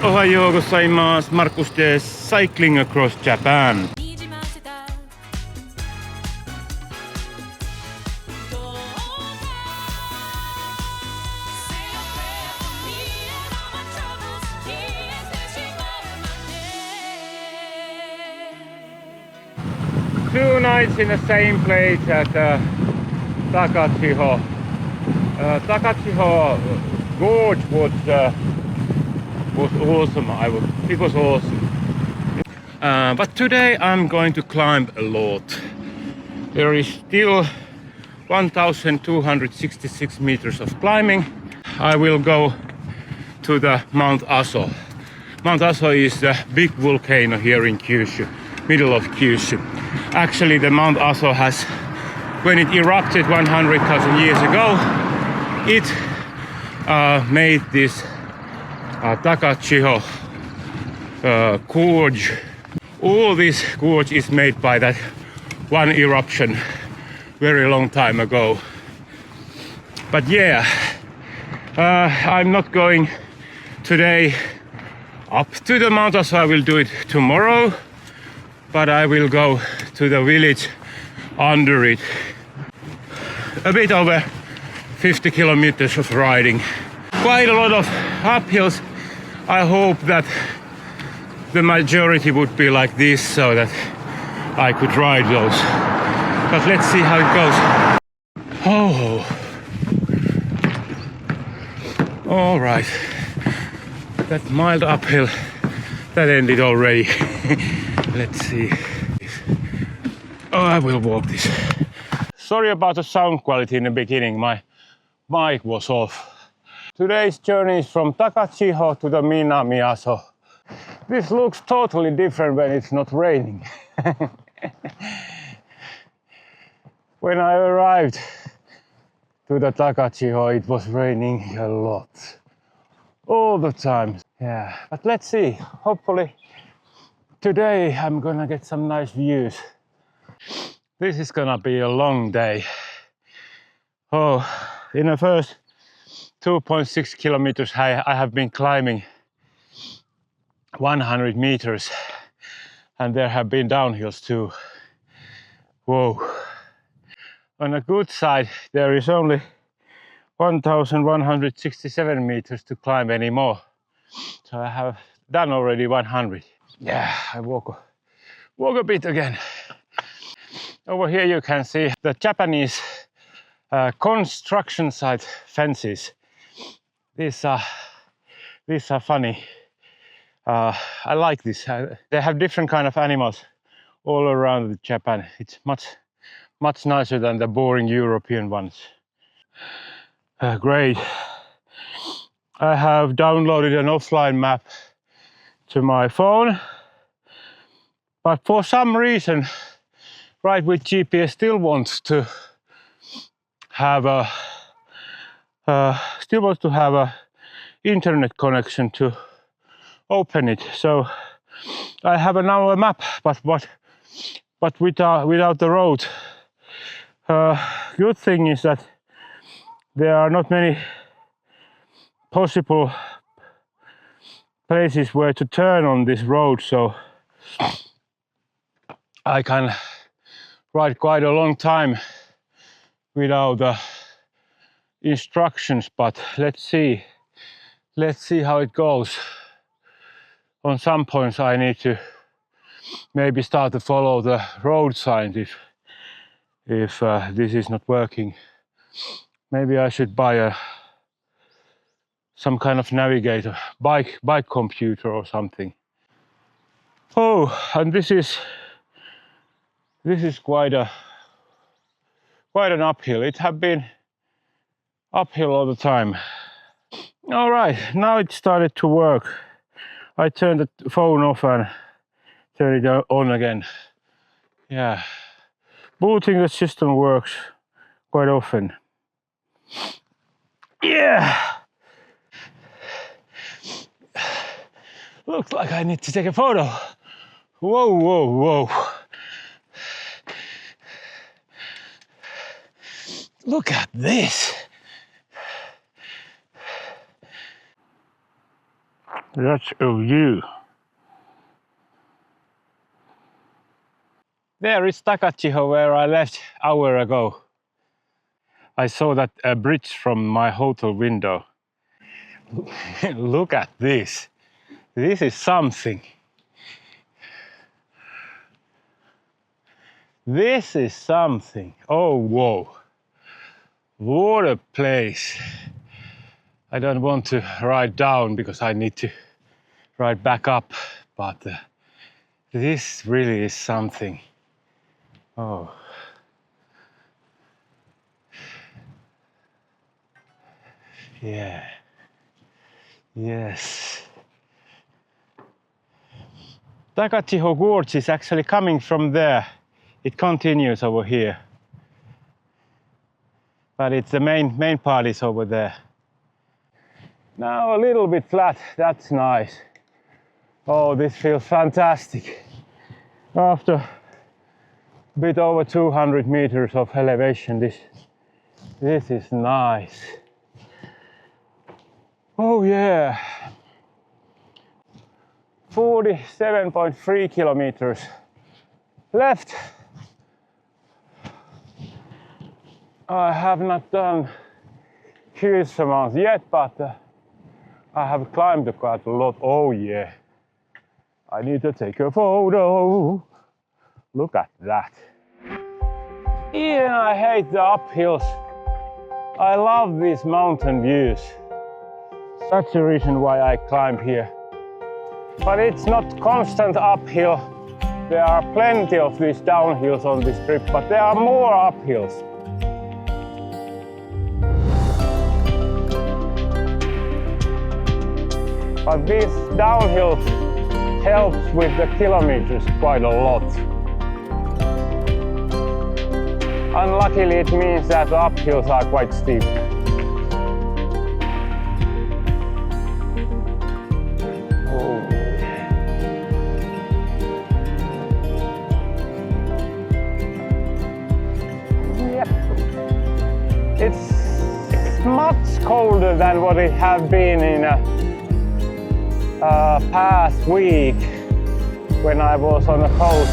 Ohayou gozaimasu. Marcus is cycling across Japan. Two nights in the same place at Takachiho. Takachiho Gorge was awesome. It was awesome. But today I'm going to climb a lot. There is still 1,266 meters of climbing. I will go to the Mount Aso. Mount Aso is the big volcano here in Kyushu, middle of Kyushu. Actually, the Mount Aso has, when it erupted 100,000 years ago, it made this Takachiho Gorge. All this gorge is made by that one eruption very long time ago. But yeah, I'm not going today up to the Mount Aso. I will do it tomorrow, but I will go to the village under it. A bit over 50 kilometers of riding. Quite a lot of uphills. I hope that the majority would be like this so that I could ride those. But let's see how it goes. Oh, all right. That mild uphill, that ended already. Let's see. Oh, I will walk this. Sorry about the sound quality in the beginning. My mic was off. Today's journey is from Takachiho to the Minamiaso. This looks totally different when it's not raining. When I arrived to the Takachiho, it was raining a lot. All the time. Yeah, but let's see. Hopefully today I'm gonna get some nice views. This is gonna be a long day. Oh, in the first 2.6 kilometers I have been climbing 100 meters, and there have been downhills too. Whoa. On a good side, there is only 1,167 meters to climb anymore. So I have done already 100. Yeah, I walk a bit again. Over here you can see the Japanese construction site fences. These are funny. I like this. They have different kind of animals all around Japan. It's much nicer than the boring European ones. Great. I have downloaded an offline map to my phone, but for some reason, Right with GPS still wants to have a internet connection to open it. So I have now a map, but without the road. Good thing is that there are not many possible places where to turn on this road, so I can ride quite a long time without the instructions. But let's see how it goes. On some points I need to maybe start to follow the road signs if this is not working. Maybe I should buy some kind of navigator, bike computer or something. Oh, and this is quite an uphill. It have been uphill all the time. All right, now it started to work. I turned the phone off and turned it on again. Yeah, booting the system works quite often. Yeah. Looks like I need to take a photo. Whoa, whoa, whoa. Look at this. That's a view. There is Takachiho where I left an hour ago. I saw that bridge from my hotel window. Look at this. This is something. This is something. Oh, whoa. What a place. I don't want to ride down because I need to ride back up, but this really is something. Oh. Yeah. Yes. Takachiho Gorge is actually coming from there. It continues over here. But it's the main part is over there. Now a little bit flat, that's nice. Oh, this feels fantastic. After a bit over 200 meters of elevation, this is nice. Oh yeah. 47.3 kilometers left. I have not done huge amounts yet, but I have climbed quite a lot. Oh yeah. I need to take a photo. Look at that. Even I hate the uphills. I love these mountain views. That's the reason why I climb here. But it's not constant uphill. There are plenty of these downhills on this trip, but there are more uphills. But this downhill helps with the kilometers quite a lot. Unluckily, it means that the uphills are quite steep. Oh. Yep. It's much colder than what it has been in past week when I was on the coast.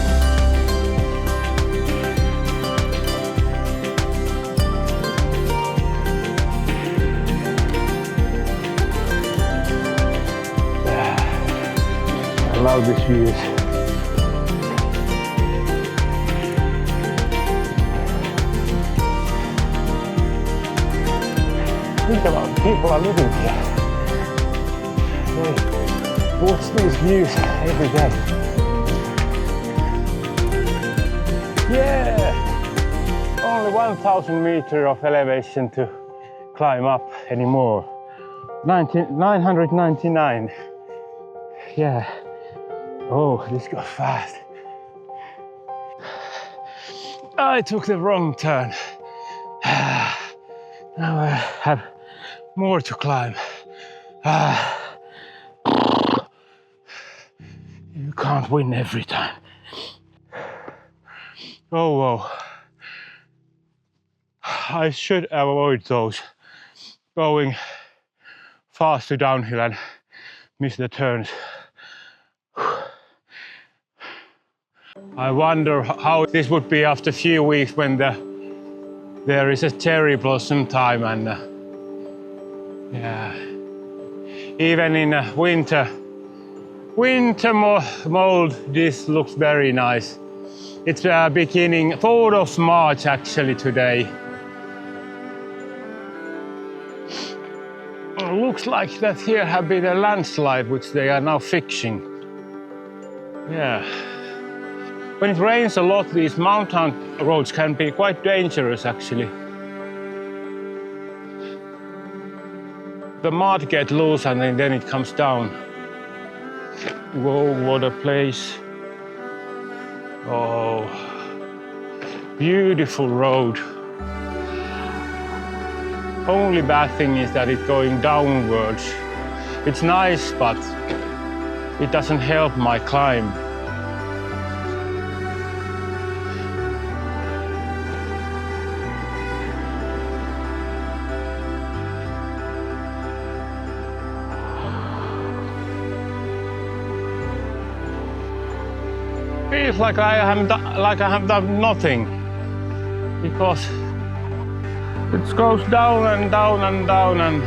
I love these views. Think about people are living here. Hey. Watch these views every day. Yeah! Only 1,000 meters of elevation to climb up anymore. 999. Yeah. Oh, this goes fast. I took the wrong turn. Now I have more to climb. You can't win every time. Oh, whoa. I should avoid those going faster downhill and miss the turns. I wonder how this would be after a few weeks when there is a cherry blossom time and yeah, even in winter mode, this looks very nice. It's beginning 4th of March actually today. Looks like that here have been a landslide which they are now fixing. Yeah. When it rains a lot, these mountain roads can be quite dangerous actually. The mud gets loose and then it comes down. Whoa, what a place. Oh, beautiful road. Only bad thing is that it's going downwards. It's nice, but it doesn't help my climb. feels like I have done nothing, because it goes down and down and down, and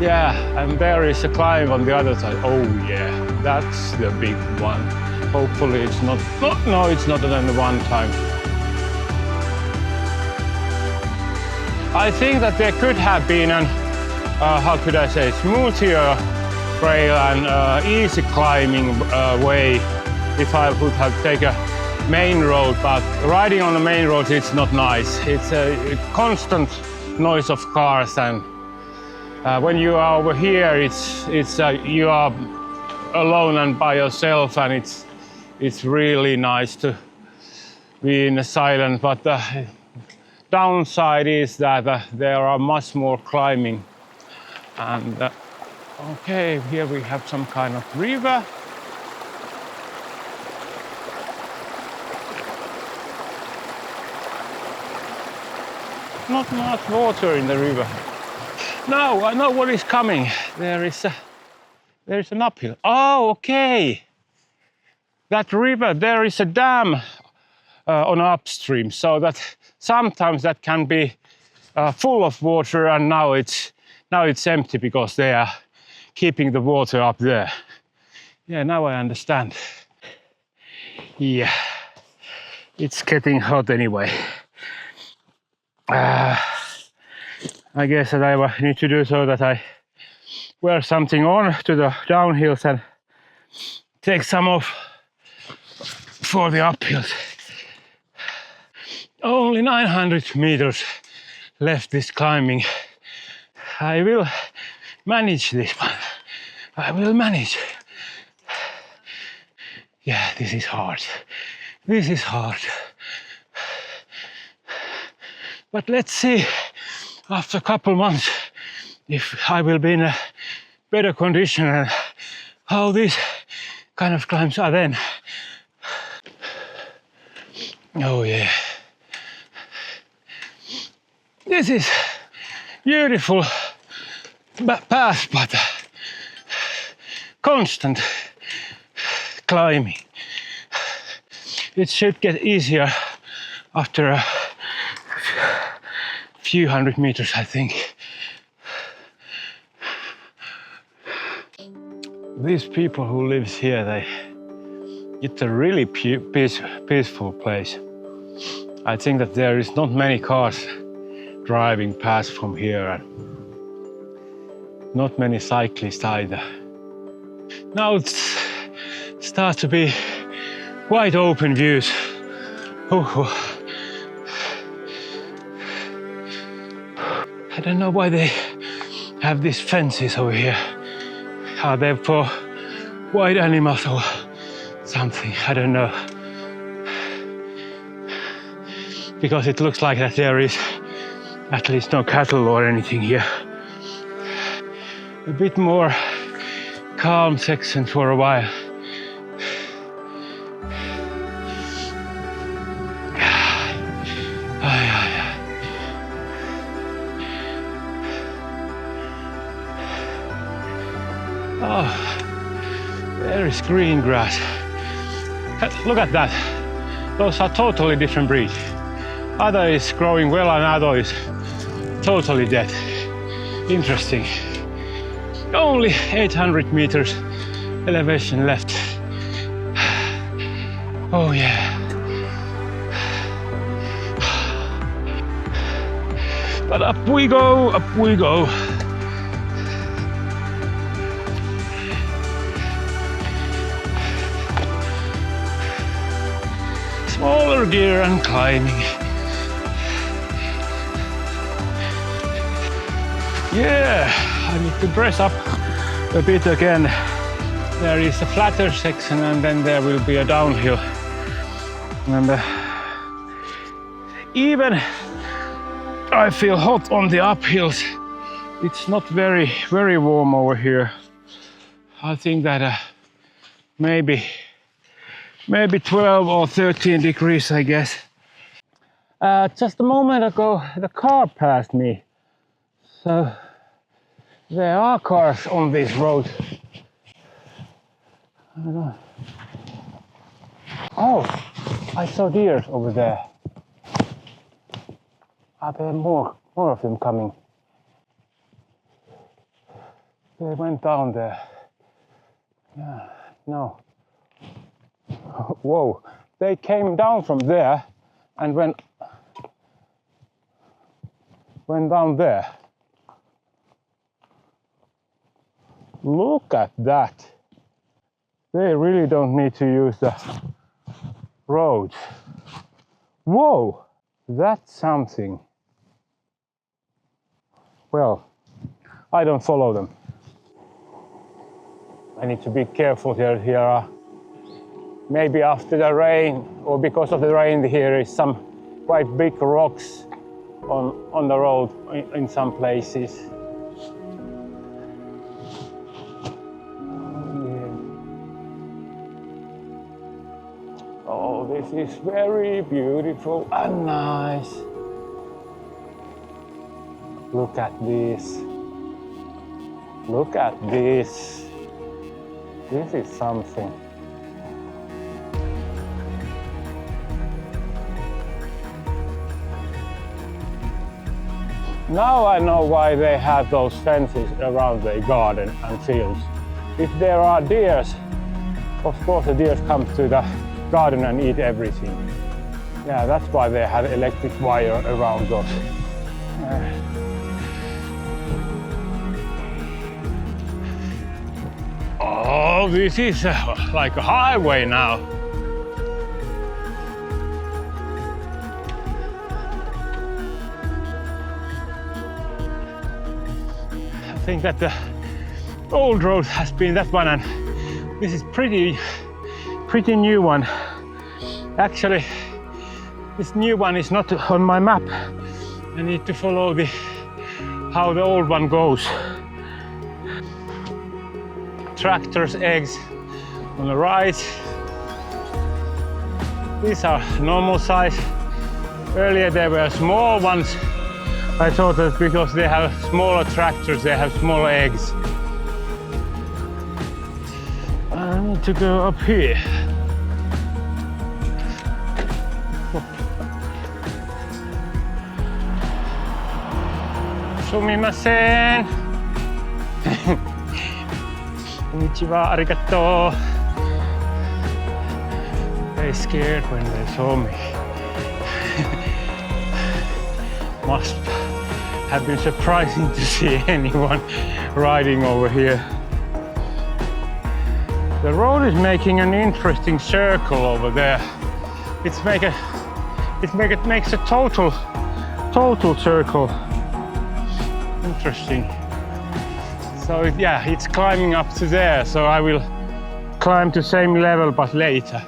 yeah, and there is a climb on the other side. Oh yeah, that's the big one. Hopefully it's not, no, it's not than the one time. I think that there could have been an, how could I say, smoother trail and easy climbing way if I would have taken a main road, but riding on the main road, it's not nice. It's a constant noise of cars, and when you are over here, you are alone and by yourself, and it's really nice to be in the silence. But the downside is that there are much more climbing. And okay, here we have some kind of river. Not much water in the river. Now I know what is coming. There is an uphill. Oh, okay. That river, there is a dam on upstream, so that sometimes that can be full of water, and now it's empty because they are keeping the water up there. Yeah, now I understand. Yeah, it's getting hot anyway. I guess that I need to do so that I wear something on to the downhills and take some off for the uphills. Only 900 meters left this climbing. I will manage this one. I will manage. Yeah, this is hard. This is hard. But let's see after a couple months if I will be in a better condition and how these kind of climbs are then. Oh yeah. This is beautiful path, but constant climbing. It should get easier after a few hundred meters, I think. These people who live here, it's a really peaceful place. I think that there is not many cars driving past from here, and not many cyclists either. Now it starts to be quite open views. I don't know why they have these fences over here. Are they for wild animals or something? I don't know. Because it looks like that there is at least no cattle or anything here. A bit more calm section for a while. Oh, there is green grass. Look at that. Those are totally different breeds. Other is growing well and other is totally dead. Interesting. Only 800 meters elevation left. Oh yeah. But up we go, up we go. Smaller gear and climbing. Yeah, I need to dress up a bit again. There is a flatter section and then there will be a downhill. And even I feel hot on the uphills. It's not very warm over here. I think that maybe 12 or 13 degrees, I guess. Just a moment ago, the car passed me. So there are cars on this road. I don't know. Oh, I saw deer over there. Are there more of them coming? They went down there. Yeah, no. Whoa, they came down from there and went down there. Look at that. They really don't need to use the roads. Whoa, that's something. Well, I don't follow them. I need to be careful here. Here are maybe after the rain or because of the rain here is some quite big rocks on the road in some places. Oh, this is very beautiful and nice. Look at this. Look at this. This is something. Now I know why they have those fences around the garden and fields. If there are deers, of course the deers come to the garden and eat everything. Yeah, that's why they have electric wire around those. Oh, this is like a highway now. I think that the old road has been that one, and this is pretty new one. Actually, this new one is not on my map. I need to follow how the old one goes. Tractor's eggs on the right. These are normal size. Earlier there were small ones. I thought that because they have smaller tractors, they have smaller eggs. I need to go up here. Sumimasen. Konnichiwa, arigato. They scared when they saw me. Must have been surprising to see anyone riding over here. The road is making an interesting circle over there. It makes a total circle. Interesting. So yeah, it's climbing up to there, so I will climb to same level but later.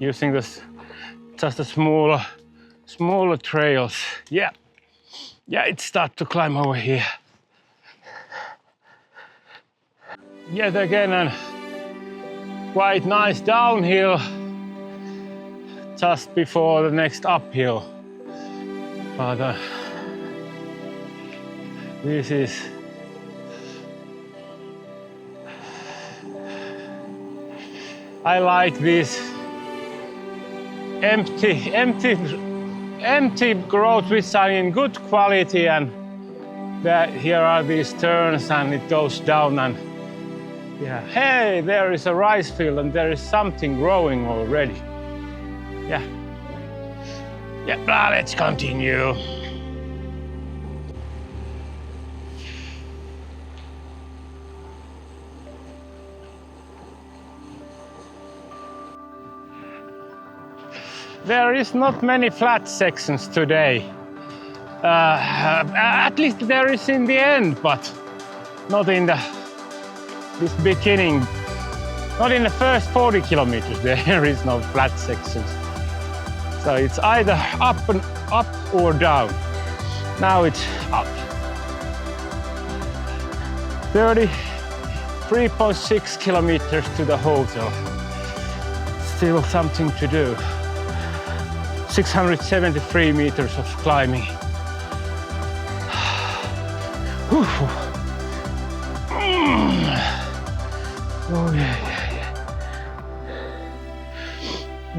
Using this just a smaller trails. Yeah, it starts to climb over here. Yet again a quite nice downhill just before the next uphill. But this is I like this empty roads which are in good quality, and here are these turns and it goes down, and yeah, hey, there is a rice field and there is something growing already. Yeah, let's continue. There is not many flat sections today. At least there is in the end, but not in this beginning. Not in the first 40 kilometers. There is no flat sections. So it's either up or down. Now it's up. 33.6 kilometers to the hotel. Still something to do. 673 meters of climbing.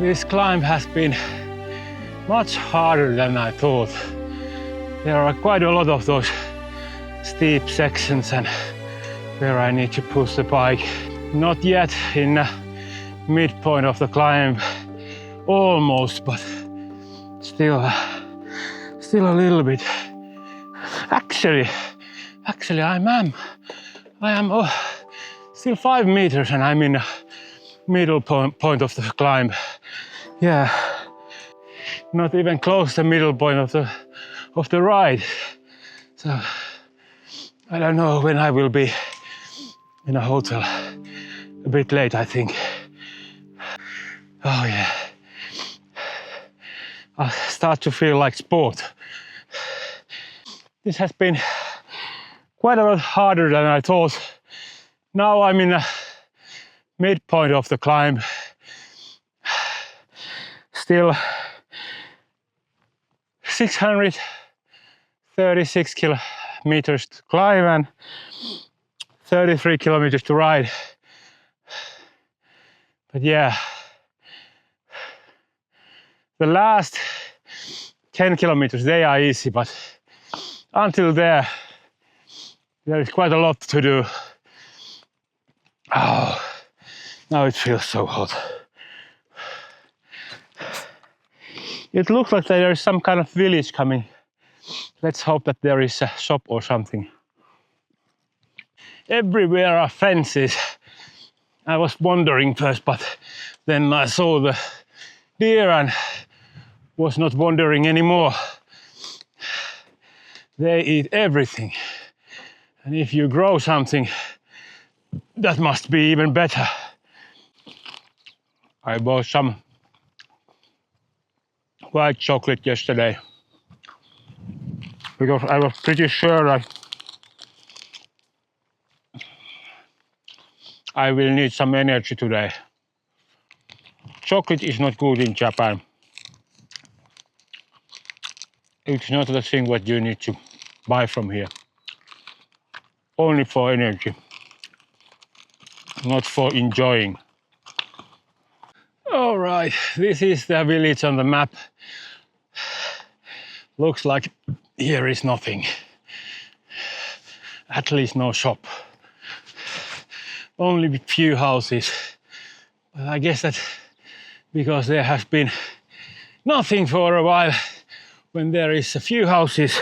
This climb has been much harder than I thought. There are quite a lot of those steep sections and where I need to push the bike. Not yet in the midpoint of the climb, almost, but still a little bit. Actually, I am still 5 meters and I'm in the middle point of the climb. Yeah, not even close to the middle point of the ride. So I don't know when I will be in a hotel. A bit late, I think. Oh yeah. I start to feel like sport. This has been quite a lot harder than I thought. Now I'm in the midpoint of the climb. Still 636 kilometers to climb and 33 kilometers to ride. But yeah, the last 10 kilometers, they are easy, but until there is quite a lot to do. Oh, now it feels so hot. It looks like there is some kind of village coming. Let's hope that there is a shop or something. Everywhere are fences. I was wandering first, but then I saw the deer and was not wandering anymore. They eat everything. And if you grow something, that must be even better. I bought some white chocolate yesterday because I was pretty sure that I will need some energy today. Chocolate is not good in Japan. It's not the thing what you need to buy from here. Only for energy, not for enjoying. All right, this is the village on the map. Looks like here is nothing. At least no shop. Only a few houses. But I guess that because there has been nothing for a while, when there is a few houses,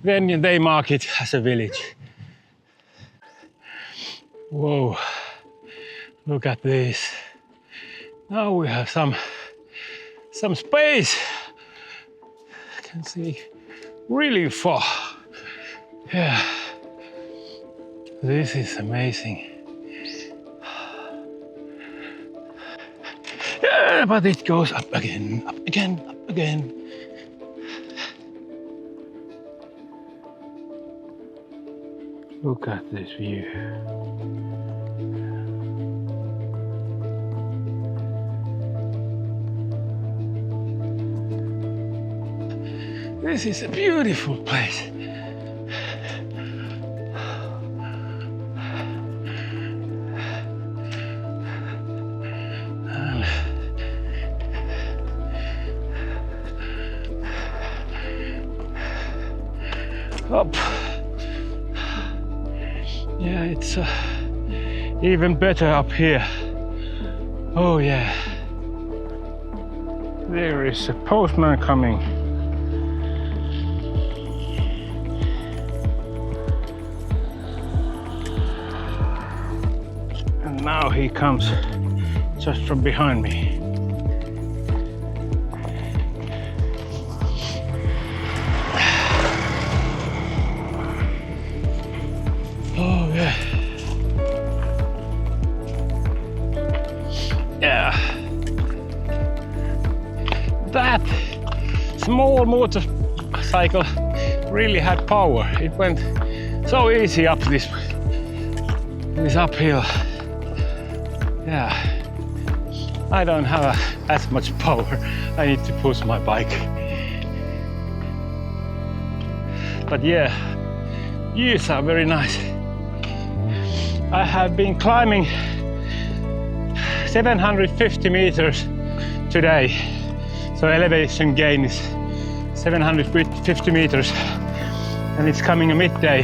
then they mark it as a village. Whoa, look at this. Now we have some space. I can see really far. Yeah, this is amazing. Yeah, but it goes up again, up again, up again. Look at this view. This is a beautiful place. Up. Yeah, it's even better up here. Oh yeah. There is a postman coming. And now he comes just from behind me. Oh yeah. Yeah. That small motorcycle really had power. It went so easy up this uphill. Yeah. I don't have as much power. I need to push my bike. But yeah, views are very nice. I have been climbing 750 meters today. So elevation gain is 750 meters, and it's coming a midday.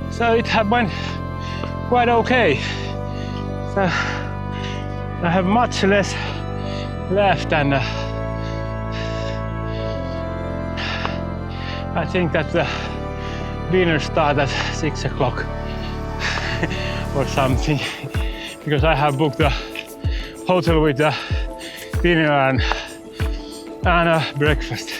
So it went quite okay. So I have much less left, and I think that the dinner starts at 6 o'clock or something, because I have booked a hotel with the dinner and breakfast.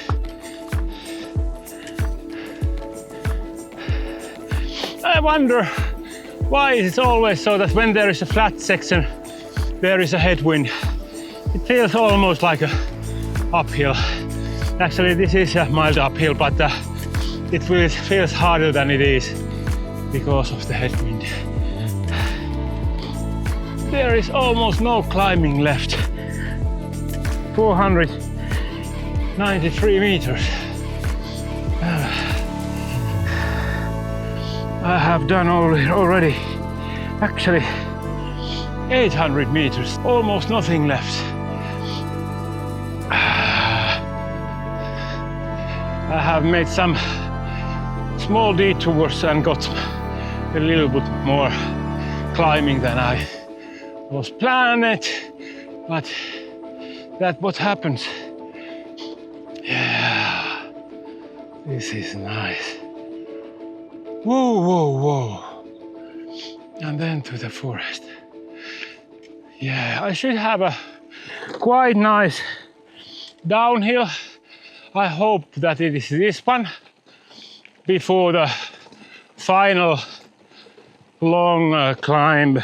I wonder why it's always so that when there is a flat section, there is a headwind. It feels almost like a uphill. Actually, this is a mild uphill, but it feels harder than it is because of the headwind. There is almost no climbing left. 493 meters. I have done already actually 800 meters, almost nothing left. I have made some small detours and got a little bit more climbing than I was planning, but that's what happens. Yeah, this is nice. Whoa, whoa, whoa. And then to the forest. Yeah, I should have a quite nice downhill. I hope that it is this one before the final long climb.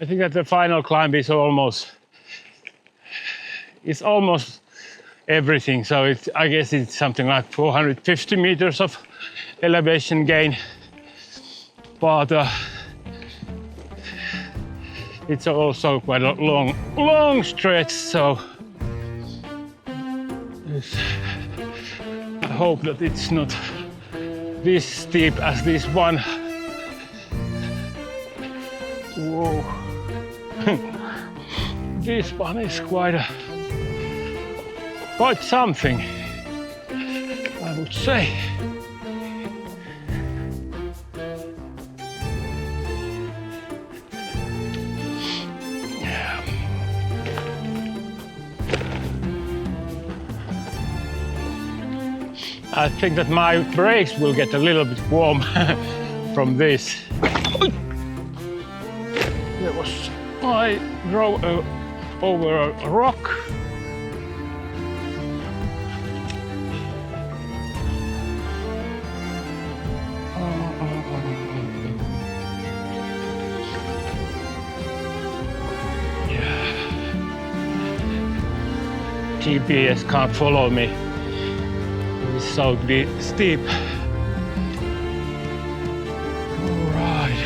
I think that the final climb is almost everything. So I guess it's something like 450 meters of elevation gain, but it's also quite a long stretch, so I hope that it's not this steep as this one. Whoa. This one is quite something, I would say. I think that my brakes will get a little bit warm from this. I drove over a rock. Yeah. GPS can't follow me. It's so steep. All right.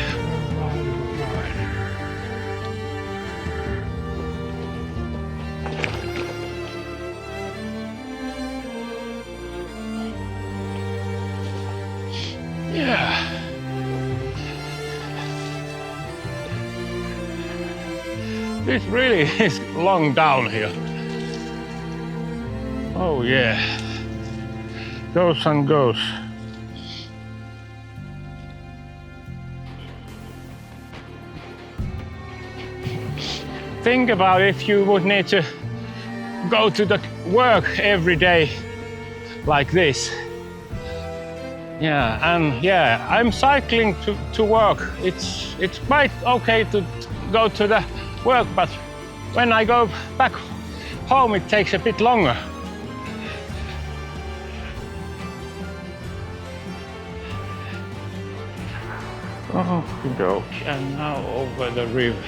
Yeah. This really is long downhill. Oh yeah. Goes and goes. Think about if you would need to go to the work every day like this. Yeah, and yeah, I'm cycling to work. It's quite okay to go to the work, but when I go back home, it takes a bit longer. Oh, go and now over the river.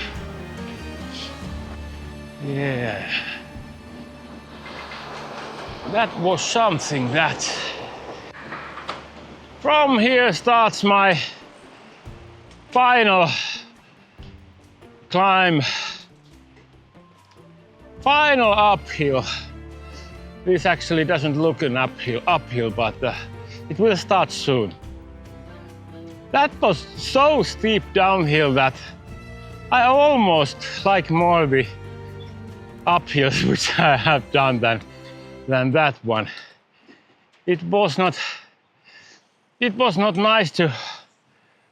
Yeah, that was something. That from here starts my final climb, final uphill. This actually doesn't look an uphill, but it will start soon. That was so steep downhill that I almost like more the uphills which I have done than that one. It was not nice to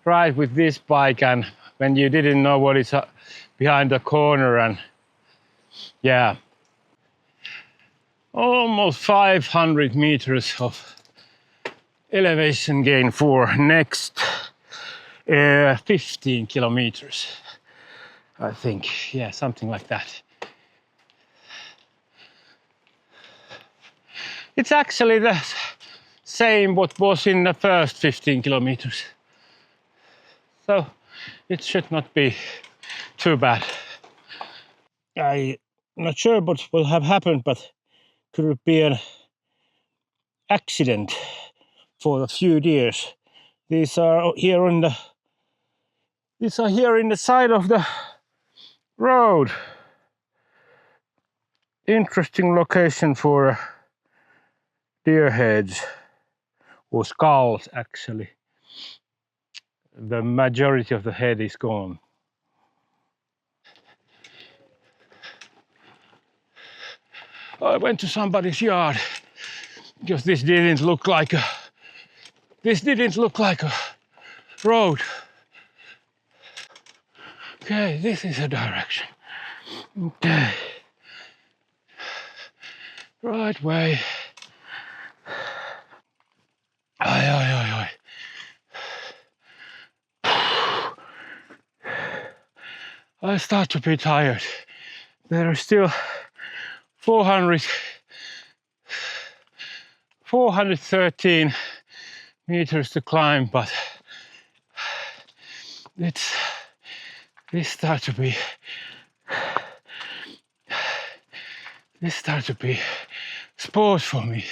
ride with this bike and when you didn't know what is behind the corner, and yeah, almost 500 meters of elevation gain for next 15 kilometers, I think. Yeah, something like that. It's actually the same what was in the first 15 kilometers. So it should not be too bad. I'm not sure what will have happened, but could it be an accident for a few deers? These are here in the side of the road. Interesting location for deer heads or skulls actually. The majority of the head is gone. I went to somebody's yard because this didn't look like a road. Okay, this is a direction. Okay. Right way. Aye. I start to be tired. There are still 413 meters to climb, but this starts to be sport for me.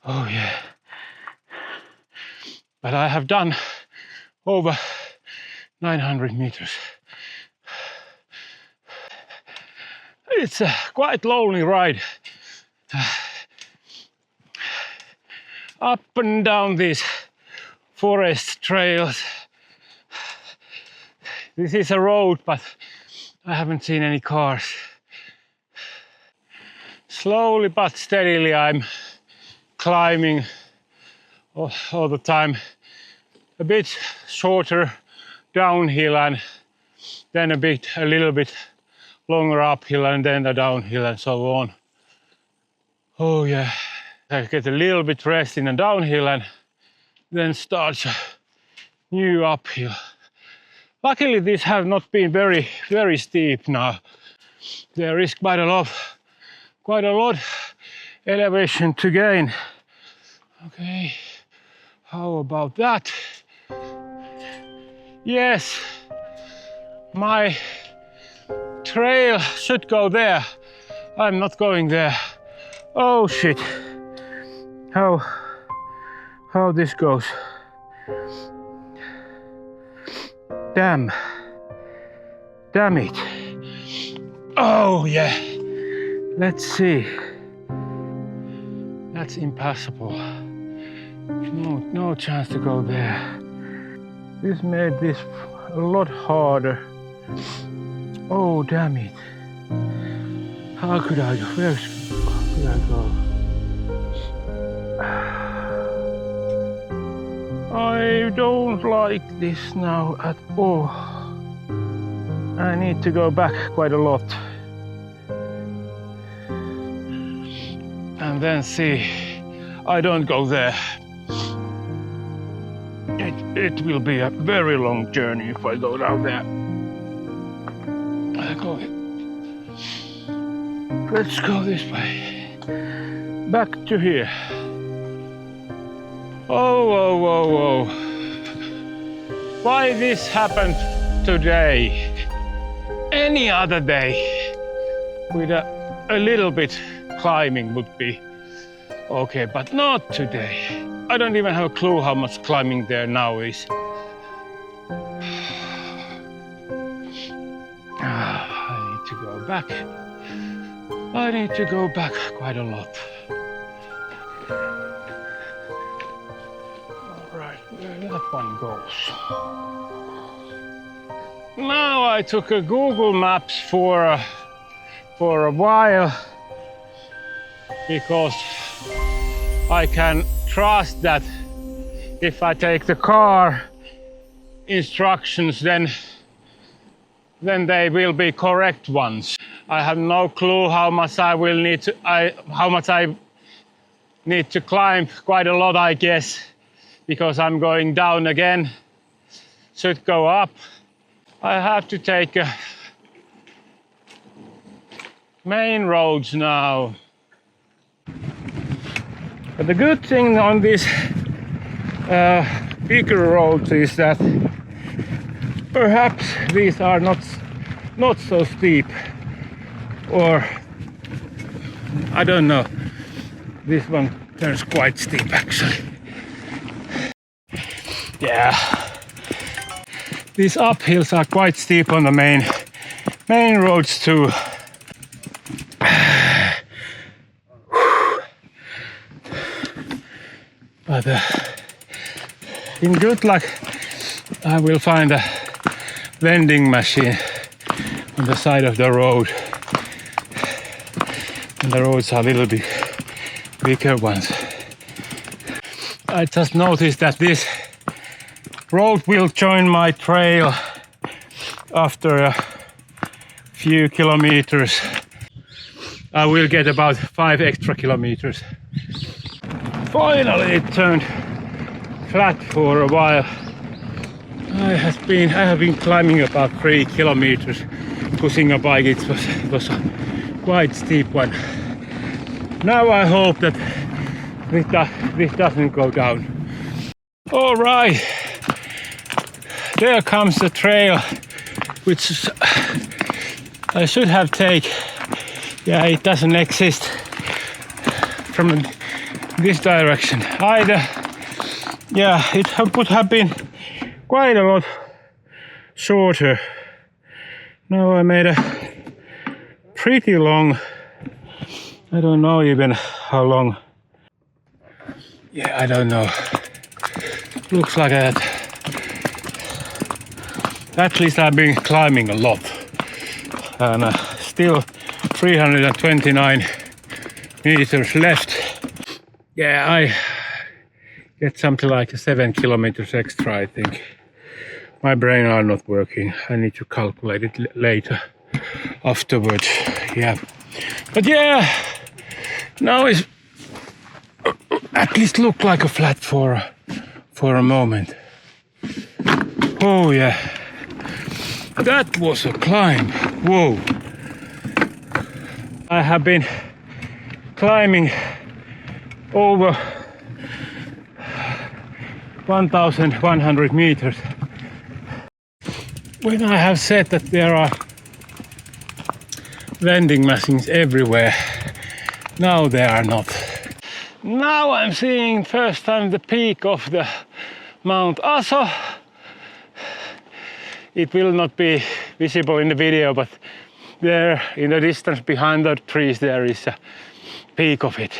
Oh yeah. But I have done over 900 meters. It's a quite lonely ride. Up and down these forest trails. This is a road, but I haven't seen any cars. Slowly but steadily I'm climbing all the time. A bit shorter downhill and then a little bit longer uphill and then the downhill and so on. Oh yeah. I get a little bit rest in the downhill and then starts a new uphill. Luckily these have not been very steep now. There is quite a lot elevation to gain. Okay, how about that? Yes, my trail should go there. I'm not going there. Oh shit. How this goes. Damn it. Oh yeah. Let's see. That's impossible. No chance to go there. This made this a lot harder. Oh damn it. How could I go? Where could I go? I don't like this now at all. I need to go back quite a lot. And then see, I don't go there. It will be a very long journey if I go down there. Let's go this way. Back to here. Oh. Why this happened today? Any other day with a little bit climbing would be okay, but not today. I don't even have a clue how much climbing there now is. I need to go back. I need to go back quite a lot. All right, where that one goes. Now I took a Google Maps for a while because I can trust that if I take the car instructions, then they will be correct ones. I have no clue how much I need to climb. Quite a lot, I guess, because I'm going down again. Should go up. I have to take main roads now. But the good thing on these bigger roads is that perhaps these are not so steep, or I don't know. This one turns quite steep actually. Yeah. These uphills are quite steep on the main roads too. But in good luck, I will find a vending machine on the side of the road. And the roads are a little bit bigger ones. I just noticed that this road will join my trail after a few kilometers. I will get about 5 extra kilometers. Finally it turned flat for a while. I have been climbing about 3 kilometers pushing a bike. It was a quite steep one. Now I hope that this doesn't go down. All right. There comes the trail, which I should have taken. Yeah, it doesn't exist from this direction either. Yeah, it would have been quite a lot shorter. Now I made a pretty long, I don't know even how long. Yeah, I don't know. Looks like that. At least I've been climbing a lot, and still 329 meters left. Yeah, I get something like 7 kilometers extra, I think. My brain are not working. I need to calculate it later, afterwards. Yeah, but yeah, now it's at least look like a flat for a moment. Oh yeah. That was a climb. Whoa. I have been climbing over 1,100 meters. When I have said that there are vending machines everywhere, now there are not. Now I'm seeing first time the peak of the Mount Aso. It will not be visible in the video, but there in the distance behind the trees there is a peak of it.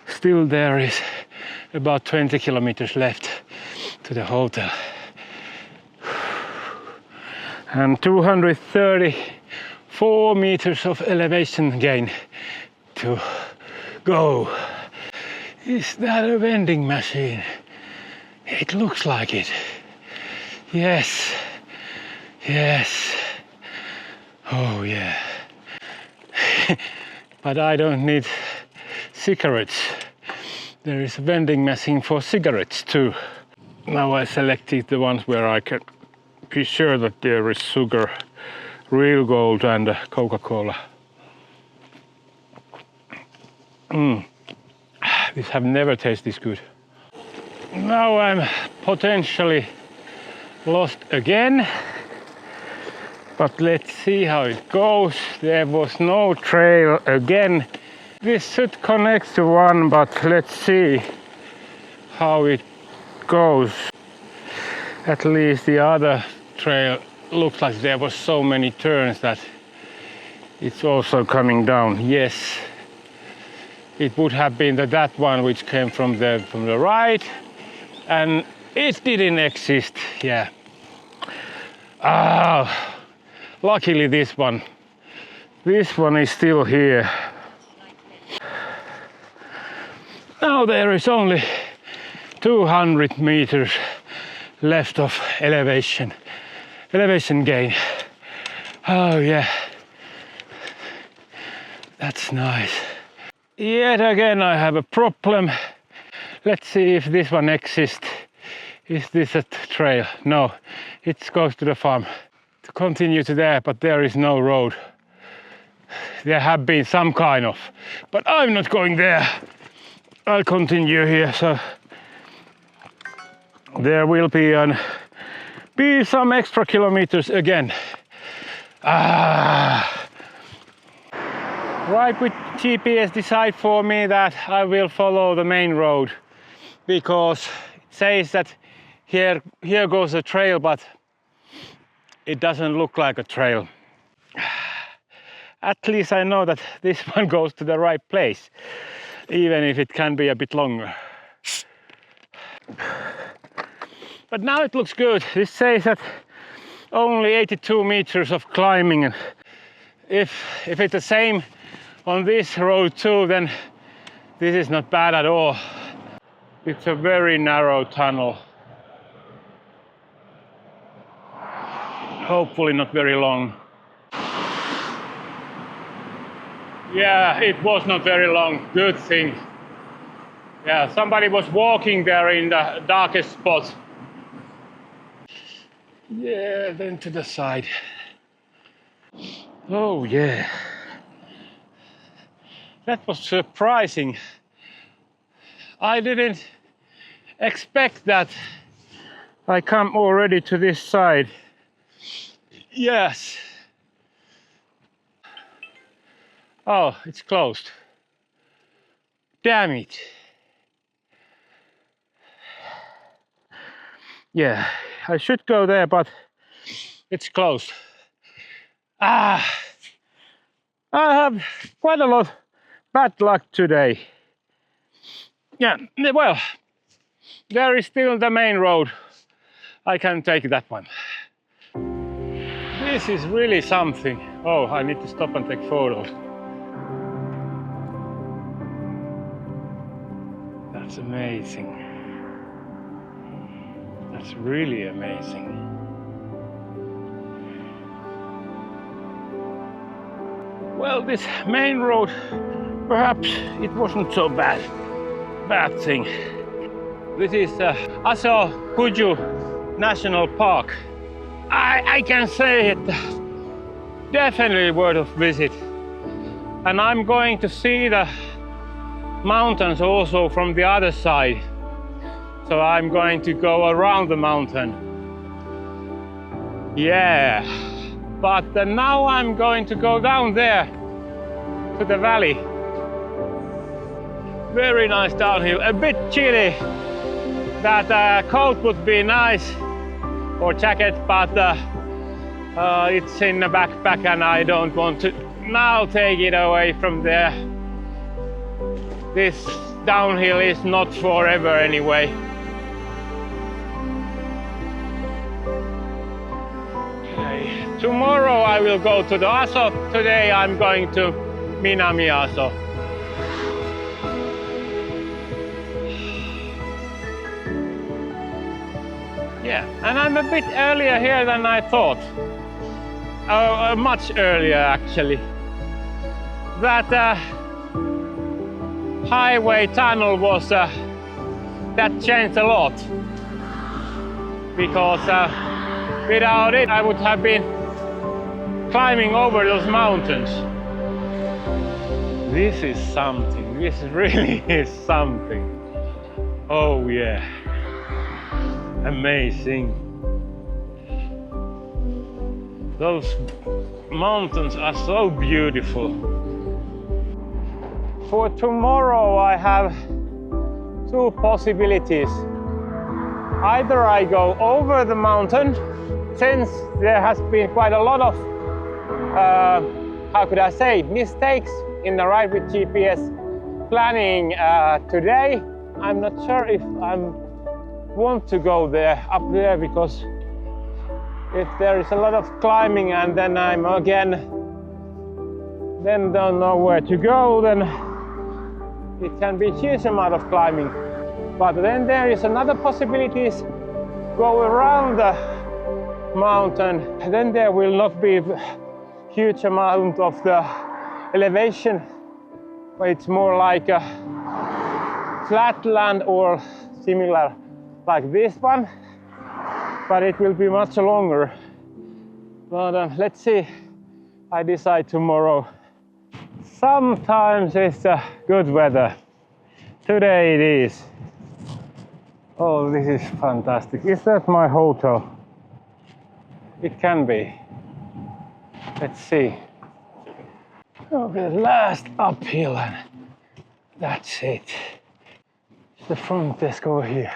Still there is about 20 kilometers left to the hotel. And 234 meters of elevation gain to go. Is that a vending machine? It looks like it. Yes. Yes. Oh yeah. But I don't need cigarettes. There is a vending machine for cigarettes too. Now I selected the ones where I can be sure that there is sugar, real gold and Coca-Cola. These have never tasted this good. Now I'm potentially lost again. But let's see how it goes. There was no trail again. This should connect to one, but let's see how it goes. At least the other trail looks like there was so many turns that it's also coming down. Yes, it would have been that one which came from the right, and it didn't exist. Yeah. Ah, luckily this one is still here. Now there is only 200 meters left of elevation gain. Oh yeah, that's nice. Yet again I have a problem. Let's see if this one exists. Is this a trail? No, it goes to the farm. To continue to there, but there is no road. There have been some kind of, but I'm not going there. I'll continue here, so there will be some extra kilometers again. Right with GPS decide for me that I will follow the main road because it says that here goes a trail, but it doesn't look like a trail. At least I know that this one goes to the right place, even if it can be a bit longer. But now it looks good. This says that only 82 meters of climbing, and if it's the same on this road too, then this is not bad at all. It's a very narrow tunnel. Hopefully not very long. Yeah, it was not very long. Good thing. Yeah, somebody was walking there in the darkest spot. Yeah, then to the side. Oh yeah. That was surprising. I didn't expect that. I come already to this side. Yes. Oh, it's closed. Damn it. Yeah, I should go there, but it's closed. I have quite a lot bad luck today. Yeah, well, there is still the main road. I can take that one. This is really something. Oh, I need to stop and take photos. That's amazing. That's really amazing. Well, this main road, perhaps it wasn't so bad thing. This is Aso Kyushu National Park. I can say it definitely worth of visit. And I'm going to see the mountains also from the other side. So I'm going to go around the mountain. Yeah. But now I'm going to go down there to the valley. Very nice downhill, a bit chilly. That coat would be nice, or jacket, but it's in the backpack and I don't want to now take it away from there. This downhill is not forever anyway. Okay. Tomorrow I will go to the Aso. Today I'm going to Minamiaso. Yeah, and I'm a bit earlier here than I thought. Much earlier actually. That highway tunnel was that changed a lot, because without it I would have been climbing over those mountains. This is something. This really is something. Oh yeah. Amazing. Those mountains are so beautiful. For tomorrow I have two possibilities. Either I go over the mountain, since there has been quite a lot of how could I say, mistakes in the ride with GPS planning today. I'm not sure if I want to go there up there, because if there is a lot of climbing and then I'm again then don't know where to go, then it can be huge amount of climbing. But then there is another possibility is go around the mountain. Then there will not be huge amount of the elevation, but it's more like a flatland or similar like this one, but it will be much longer. But let's see, I decide tomorrow. Sometimes it's good weather. Today it is. Oh, this is fantastic. Is that my hotel? It can be. Let's see. Oh, the last uphill and that's it. The front desk over here.